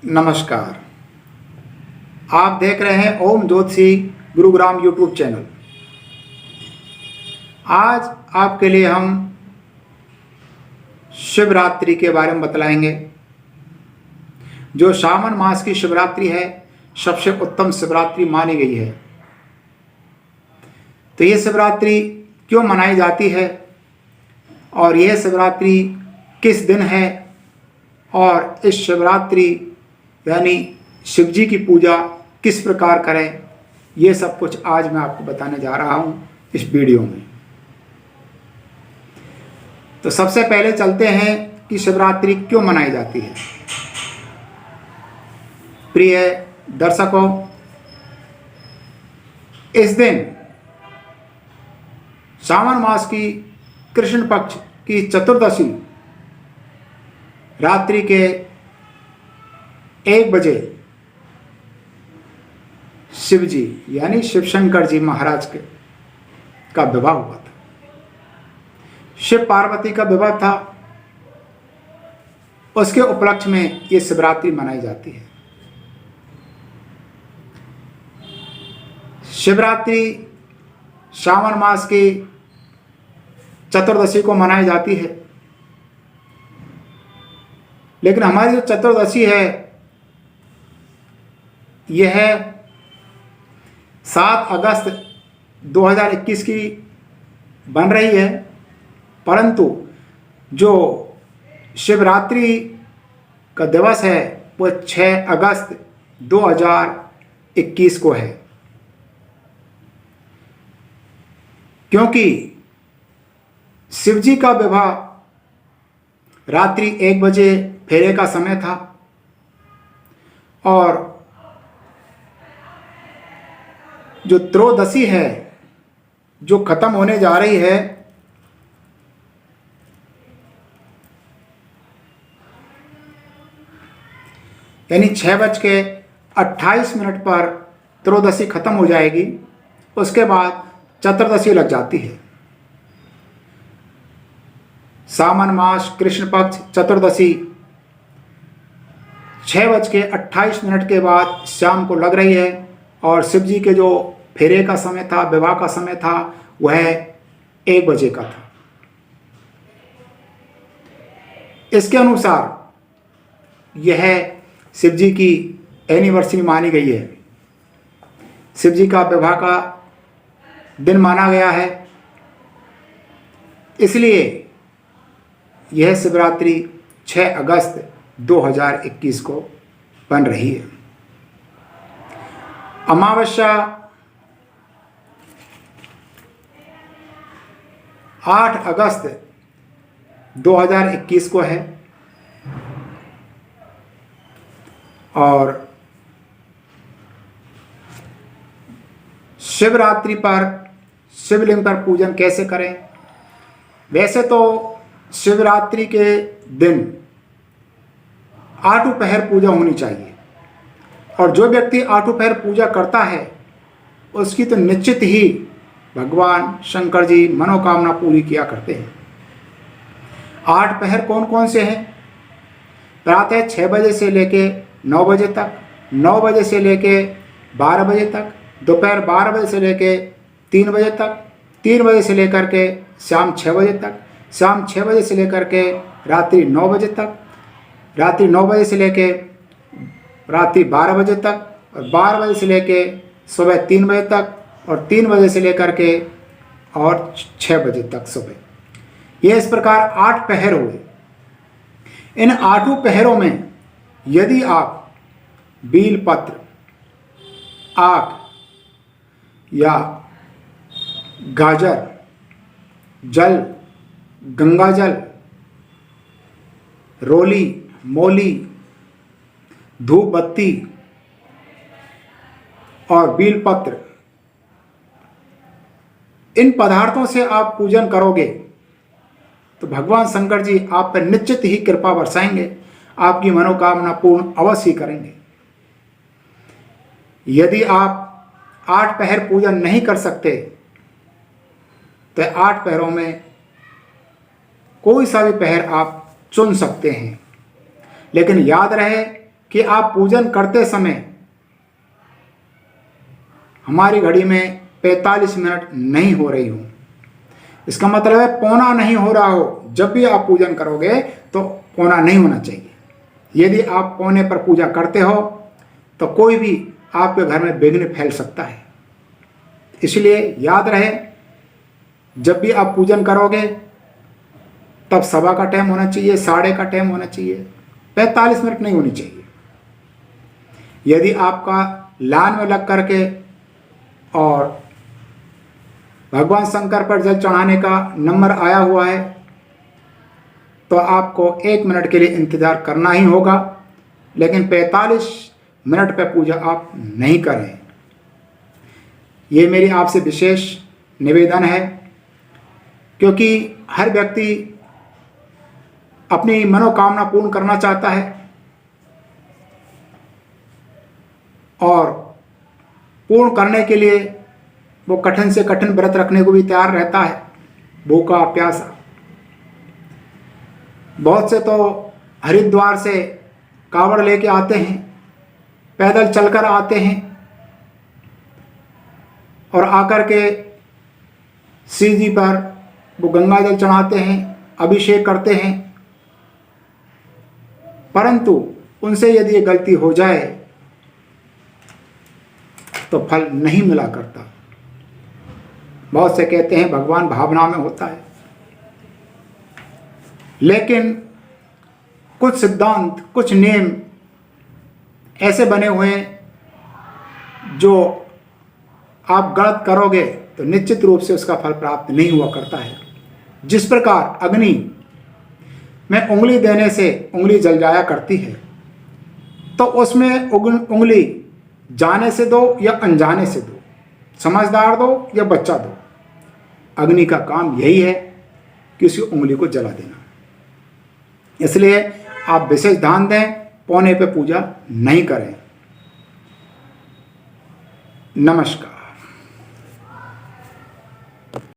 नमस्कार। आप देख रहे हैं ओम ज्योतिषी गुरुग्राम यूट्यूब चैनल। आज आपके लिए हम शिवरात्रि के बारे में बतलाएंगे। जो श्रावण मास की शिवरात्रि है, सबसे उत्तम शिवरात्रि मानी गई है। तो ये शिवरात्रि क्यों मनाई जाती है और यह शिवरात्रि किस दिन है और इस शिवरात्रि यानी शिव जी की पूजा किस प्रकार करें, ये सब कुछ आज मैं आपको बताने जा रहा हूं इस वीडियो में। तो सबसे पहले चलते हैं कि शिवरात्रि क्यों मनाई जाती है। प्रिय दर्शकों, इस दिन श्रावण मास की कृष्ण पक्ष की चतुर्दशी रात्रि के 1 बजे शिव जी यानी शिव शंकर जी महाराज का विवाह हुआ था। शिव पार्वती का विवाह था, उसके उपलक्ष्य में ये शिवरात्रि मनाई जाती है। शिवरात्रि श्रावण मास की चतुर्दशी को मनाई जाती है, लेकिन हमारी जो चतुर्दशी है यह 7 अगस्त 2021 की बन रही है, परंतु जो शिवरात्रि का दिवस है वो 6 अगस्त 2021 को है। क्योंकि शिव जी का विवाह रात्रि 1 बजे फेरे का समय था और जो त्रयोदशी है जो खत्म होने जा रही है, यानी 6:28 पर त्रयोदशी खत्म हो जाएगी। उसके बाद चतुर्दशी लग जाती है। सावन मास कृष्ण पक्ष चतुर्दशी 6:28 के बाद शाम को लग रही है और शिव जी के जो फेरे का समय था, विवाह का समय था, वह 1 बजे का था। इसके अनुसार यह शिव जी की एनिवर्सरी मानी गई है। शिव जी का विवाह का दिन माना गया है, इसलिए यह शिवरात्रि 6 अगस्त 2021 को बन रही है। अमावस्या 8 अगस्त 2021 को है और शिवरात्रि पर शिवलिंग पर पूजन कैसे करें। वैसे तो शिवरात्रि के दिन 8 पहर पूजा होनी चाहिए और जो व्यक्ति 8 पहर पूजा करता है उसकी तो निश्चित ही भगवान शंकर जी मनोकामना पूरी किया करते हैं। 8 पहर कौन कौन से हैं? प्रातः 6 बजे से लेके 9 बजे तक, 9 बजे से लेके 12 बजे तक, दोपहर 12 बजे से लेके 3 बजे तक, 3 बजे से लेकर के शाम 6 बजे तक, शाम 6 बजे से लेकर के रात्रि 9 बजे तक, रात्रि 9 बजे से लेके रात्रि 12 बजे तक और 12 बजे से लेके सुबह 3 बजे तक और 3 बजे से लेकर के और 6 बजे तक सुबह। ये इस प्रकार 8 पहर हुए। इन 8 पहरों में यदि आप बीलपत्र, आक या गाजर, जल, गंगा जल, रोली, मोली, धूप बत्ती और बीलपत्र, इन पदार्थों से आप पूजन करोगे तो भगवान शंकर जी आप पर निश्चित ही कृपा बरसाएंगे, आपकी मनोकामना पूर्ण अवश्य करेंगे। यदि आप 8 पहर पूजन नहीं कर सकते तो 8 पहरों में कोई सा भी पहर आप चुन सकते हैं, लेकिन याद रहे कि आप पूजन करते समय हमारी घड़ी में 45 मिनट नहीं हो रही हो, इसका मतलब है पौना नहीं हो रहा हो। जब भी आप पूजन करोगे तो पौना नहीं होना चाहिए। यदि आप पौने पर पूजा करते हो तो कोई भी आपके घर में विघ्न फैल सकता है। इसलिए याद रहे, जब भी आप पूजन करोगे तब सवा का टाइम होना चाहिए, साढ़े का टाइम होना चाहिए, 45 मिनट नहीं होनी चाहिए। यदि आपका लाइन में लग करके और भगवान शंकर पर जल चढ़ाने का नंबर आया हुआ है तो आपको 1 मिनट के लिए इंतज़ार करना ही होगा, लेकिन 45 मिनट पर पूजा आप नहीं करें। ये मेरी आपसे विशेष निवेदन है, क्योंकि हर व्यक्ति अपनी मनोकामना पूर्ण करना चाहता है और पूर्ण करने के लिए वो कठिन से कठिन व्रत रखने को भी तैयार रहता है, भूखा प्यासा। बहुत से तो हरिद्वार से कांवड़ लेके आते हैं, पैदल चलकर आते हैं और आकर के शिव जी पर वो गंगा जल चढ़ाते हैं, अभिषेक करते हैं। परंतु उनसे यदि ये गलती हो जाए तो फल नहीं मिला करता। बहुत से कहते हैं भगवान भावना में होता है, लेकिन कुछ सिद्धांत, कुछ नियम ऐसे बने हुए हैं जो आप गलत करोगे तो निश्चित रूप से उसका फल प्राप्त नहीं हुआ करता है। जिस प्रकार अग्नि में उंगली देने से उंगली जल जाया करती है, तो उसमें उंगली जाने से दो या अनजाने से दो, समझदार दो या बच्चा दो, अग्नि का काम यही है कि उसी उंगली को जला देना। इसलिए आप विशेष ध्यान दें, पौने पे पूजा नहीं करें। नमस्कार।